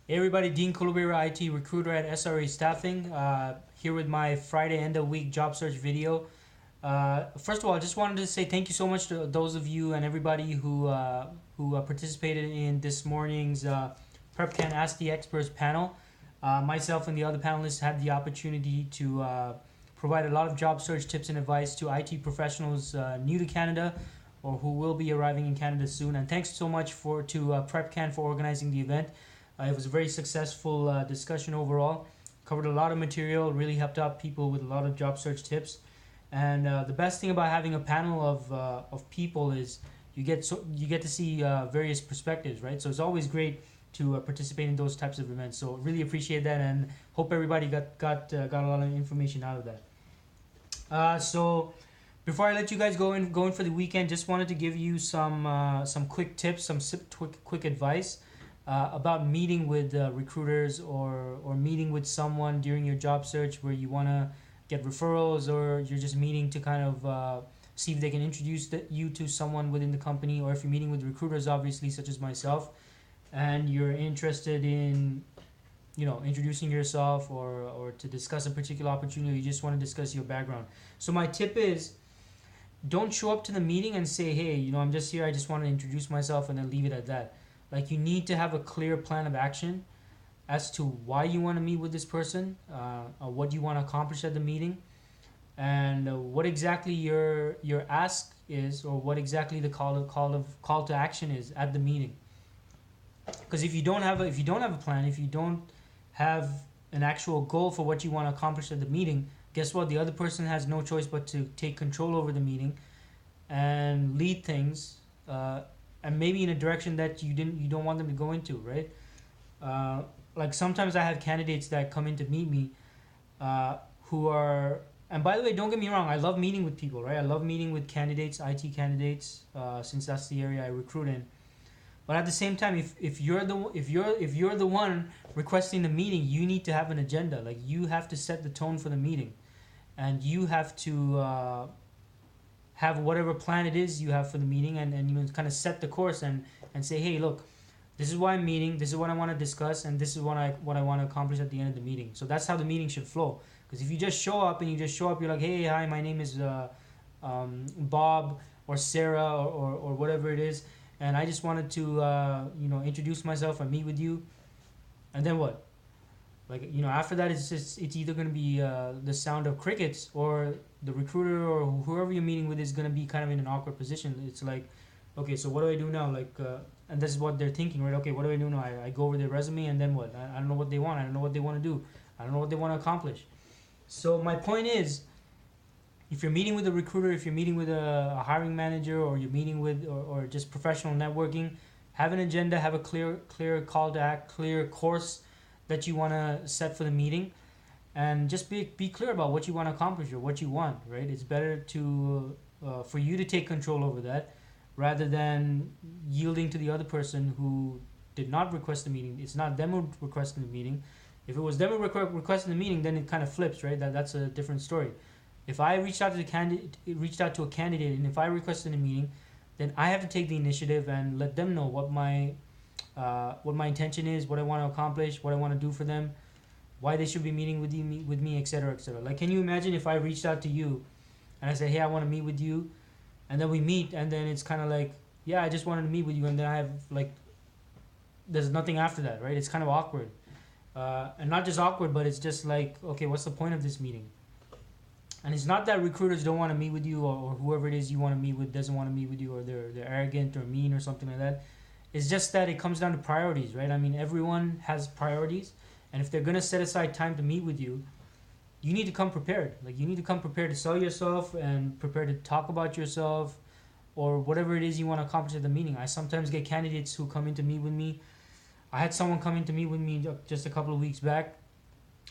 Hey everybody, Dean Kolubera, IT recruiter at SRA Staffing, here with my Friday end of week job search video. First of all, I just wanted to say thank you so much to those of you and everybody who participated in this morning's PrepCan Ask the Experts panel. Myself and the other panelists had the opportunity to provide a lot of job search tips and advice to IT professionals new to Canada or who will be arriving in Canada soon. And thanks so much to PrepCan for organizing the event. It was a very successful discussion overall. Covered a lot of material, really helped out people with a lot of job search tips. And the best thing about having a panel of people is you get to see various perspectives, right? So it's always great to participate in those types of events. So really appreciate that, and hope everybody got a lot of information out of that. So before I let you guys go in for the weekend, just wanted to give you some quick tips, some quick advice about meeting with recruiters or meeting with someone during your job search where you want to get referrals, or you're just meeting to kind of see if they can introduce you to someone within the company, or if you're meeting with recruiters, obviously, such as myself, and you're interested in introducing yourself or to discuss a particular opportunity, you just want to discuss your background. So my tip is, don't show up to the meeting and say, hey, I'm just here, I just want to introduce myself, and then leave it at that. Like, you need to have a clear plan of action as to why you want to meet with this person, what you want to accomplish at the meeting, and what exactly your ask is, or what exactly the call to action is at the meeting. Because if you don't have a plan, if you don't have an actual goal for what you want to accomplish at the meeting, guess what? The other person has no choice but to take control over the meeting and lead things, and maybe in a direction that you don't want them to go into, right? Uh, like, sometimes I have candidates that come in to meet me, who are, and by the way, don't get me wrong, I love meeting with people, right? I love meeting with candidates, IT candidates, since that's the area I recruit in. But at the same time, if you're the one requesting the meeting, you need to have an agenda. Like, you have to set the tone for the meeting, and you have to have whatever plan it is you have for the meeting, and kind of set the course, and say, hey, look, this is why I'm meeting, this is what I want to discuss, and this is what I want to accomplish at the end of the meeting. So that's how the meeting should flow. Because if you just show up you're like, hey, hi, my name is Bob or Sarah, or whatever it is, and I just wanted to introduce myself and meet with you, and then what? Like, after that, it's either going to be the sound of crickets, or the recruiter or whoever you're meeting with is going to be kind of in an awkward position. It's like, okay, so what do I do now? Like, and this is what they're thinking, right? Okay, what do I do now? I go over their resume, and then what? I don't know what they want. I don't know what they want to do. I don't know what they want to accomplish. So my point is, if you're meeting with a recruiter, if you're meeting with a hiring manager, or you're meeting with, or just professional networking, have an agenda, have a clear call to act, clear course that you want to set for the meeting, and just be clear about what you want to accomplish or what you want, right? It's better to for you to take control over that, rather than yielding to the other person who did not request the meeting. It's not them who requested the meeting. If it was them who requested the meeting, then it kind of flips, right? That's a different story. If I reached out to a candidate, and if I requested a meeting, then I have to take the initiative and let them know what my intention is, what I want to accomplish, what I want to do for them, why they should be meeting with me, etc., etc. Like, can you imagine if I reached out to you and I said, hey, I want to meet with you, and then we meet, and then it's kind of like, yeah, I just wanted to meet with you, and then I have, like, there's nothing after that, right? It's kind of awkward, and not just awkward, but it's just like, okay, what's the point of this meeting? And it's not that recruiters don't want to meet with you, or whoever it is you want to meet with doesn't want to meet with you, or they're arrogant or mean or something like that. It's just that it comes down to priorities, right? I mean, everyone has priorities, and if they're gonna set aside time to meet with you, you need to come prepared. Like, you need to come prepared to sell yourself and prepared to talk about yourself, or whatever it is you want to accomplish at the meeting. I sometimes get candidates who come in to meet with me. I had someone come in to meet with me just a couple of weeks back.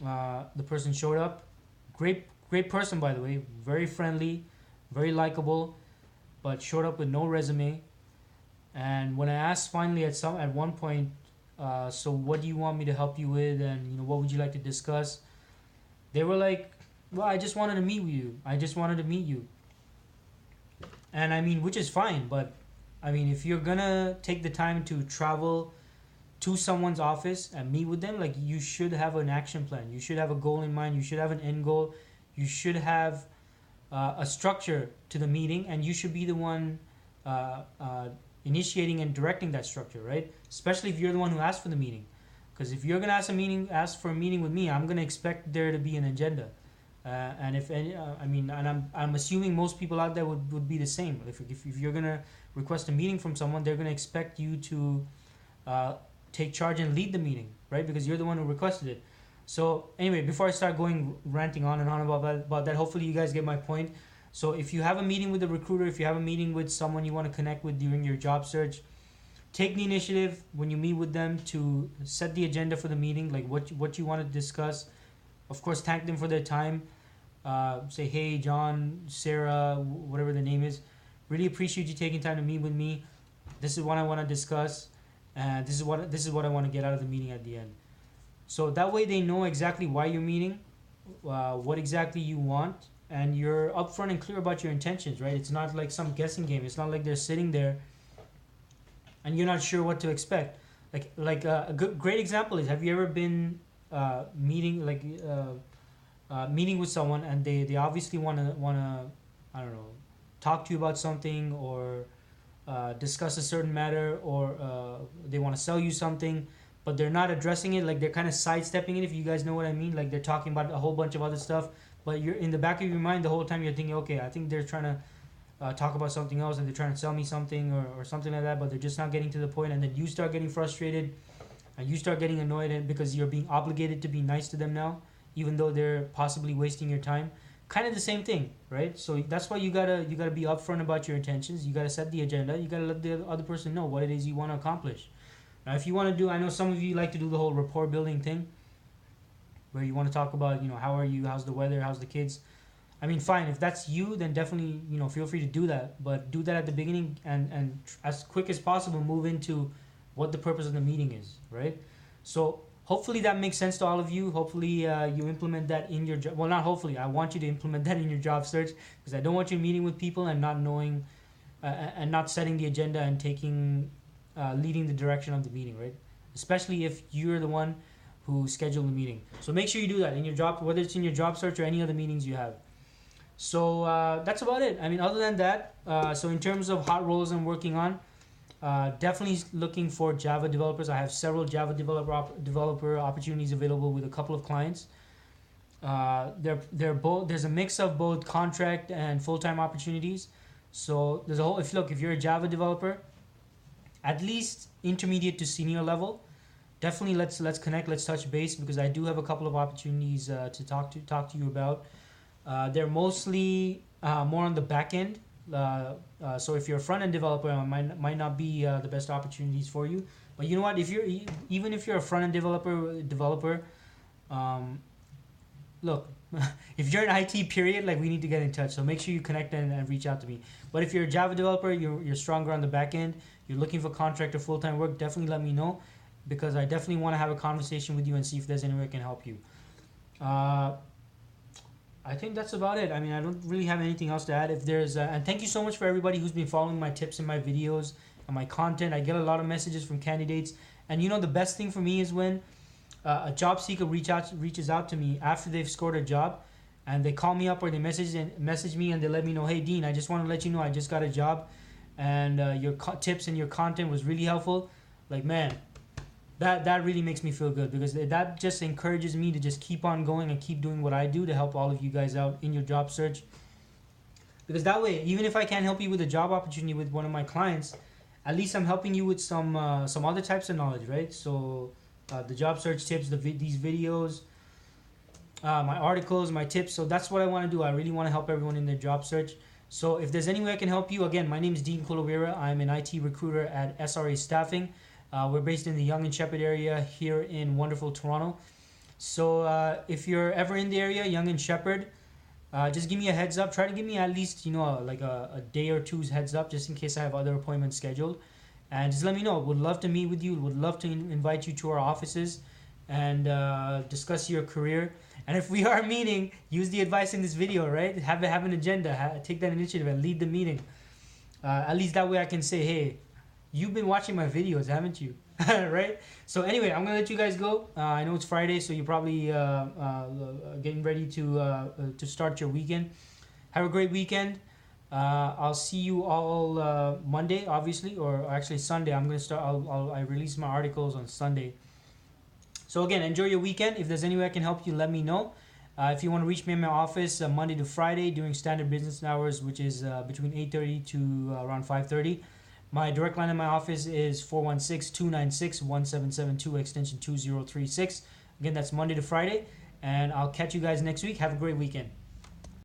The person showed up. Great person, by the way. Very friendly, very likable, but showed up with no resume. And when I asked finally at one point, so what do you want me to help you with, and what would you like to discuss? They were like, well, I just wanted to meet with you. I just wanted to meet you. And I mean, which is fine, but I mean, if you're gonna take the time to travel to someone's office and meet with them, like you should have an action plan. You should have a goal in mind. You should have an end goal. You should have a structure to the meeting, and you should be the one initiating and directing that structure, right? Especially if you're the one who asked for the meeting, because if you're gonna ask for a meeting with me, I'm gonna expect there to be an agenda. And if any, and I'm assuming most people out there would be the same. If you're gonna request a meeting from someone, they're gonna expect you to take charge and lead the meeting, right? Because you're the one who requested it. So anyway, before I start going ranting on and on about that, hopefully you guys get my point. So if you have a meeting with a recruiter, if you have a meeting with someone you want to connect with during your job search, take the initiative when you meet with them to set the agenda for the meeting, like what you want to discuss. Of course, thank them for their time. Say, hey, John, Sarah, whatever the name is. Really appreciate you taking time to meet with me. This is what I want to discuss. This is what I want to get out of the meeting at the end. So that way they know exactly why you're meeting, what exactly you want, and you're upfront and clear about your intentions, right? It's not like some guessing game. It's not like they're sitting there and you're not sure what to expect. Great example is, have you ever been meeting with someone and they obviously wanna I don't know, talk to you about something, or discuss a certain matter, or they want to sell you something, but they're not addressing it, like they're kind of sidestepping it, if you guys know what I mean. Like they're talking about a whole bunch of other stuff, but you're in the back of your mind the whole time you're thinking, okay, I think they're trying to talk about something else, and they're trying to sell me something, or something like that, but they're just not getting to the point. And then you start getting frustrated and you start getting annoyed because you're being obligated to be nice to them now, even though they're possibly wasting your time. Kind of the same thing, right? So that's why you gotta be upfront about your intentions. You gotta set the agenda. You gotta let the other person know what it is you want to accomplish. Now, if you want to do, I know some of you like to do the whole rapport building thing, where you want to talk about, how are you, how's the weather, how's the kids. I mean, fine. If that's you, then definitely, feel free to do that. But do that at the beginning, and as quick as possible move into what the purpose of the meeting is, right? So hopefully that makes sense to all of you. Hopefully you implement that in your job. Well, not hopefully. I want you to implement that in your job search, because I don't want you meeting with people and not knowing and not setting the agenda and leading the direction of the meeting, right? Especially if you're the one who scheduled the meeting. So make sure you do that in your job, whether it's in your job search or any other meetings you have. So that's about it. I mean, other than that, so in terms of hot roles I'm working on, definitely looking for Java developers. I have several Java developer opportunities available with a couple of clients. They're both, there's a mix of both contract and full-time opportunities. So there's a whole, if you're a Java developer, at least intermediate to senior level, definitely let's connect, let's touch base, because I do have a couple of opportunities to talk to you about. They're mostly more on the back end. So if you're a front-end developer, it might not be the best opportunities for you. But you know what? Even if you're a front-end developer, look, if you're an IT period, like, we need to get in touch. So make sure you connect and reach out to me. But if you're a Java developer, you're stronger on the back end, you're looking for contract or full-time work, definitely let me know, because I definitely want to have a conversation with you and see if there's any way I can help you. I think that's about it. I mean, I don't really have anything else to add. If there's and thank you so much for everybody who's been following my tips and my videos and my content. I get a lot of messages from candidates, and the best thing for me is when a job seeker reaches out to me after they've scored a job, and they call me up or they message me and they let me know, hey Dean, I just want to let you know I just got a job, and your tips and your content was really helpful. Like, man, that really makes me feel good, because that just encourages me to just keep on going and keep doing what I do to help all of you guys out in your job search. Because that way, even if I can't help you with a job opportunity with one of my clients, at least I'm helping you with some other types of knowledge, right? So the job search tips, these videos, my articles, my tips. So that's what I want to do. I really want to help everyone in their job search. So if there's any way I can help you, again, my name is Dean Kulavira. I'm an IT recruiter at SRA Staffing. We're based in the Yonge and Sheppard area here in wonderful Toronto. So if you're ever in the area, Yonge and Sheppard, just give me a heads up. Try to give me at least, a day or two's heads up, just in case I have other appointments scheduled. And just let me know. Would love to meet with you. Would love to invite you to our offices and discuss your career. And if we are meeting, use the advice in this video, right? Have an agenda. Take that initiative and lead the meeting. At least that way I can say, hey, you've been watching my videos, haven't you? right? So anyway, I'm gonna let you guys go. I know it's Friday, so you're probably getting ready to start your weekend. Have a great weekend. I'll see you all Monday, obviously, or actually Sunday. I'm gonna start. I release my articles on Sunday. So again, enjoy your weekend. If there's any way I can help you, let me know. If you want to reach me in my office Monday to Friday during standard business hours, which is between 8:30 to around 5:30. My direct line in my office is 416-296-1772 extension 2036. Again, that's Monday to Friday. And I'll catch you guys next week. Have a great weekend.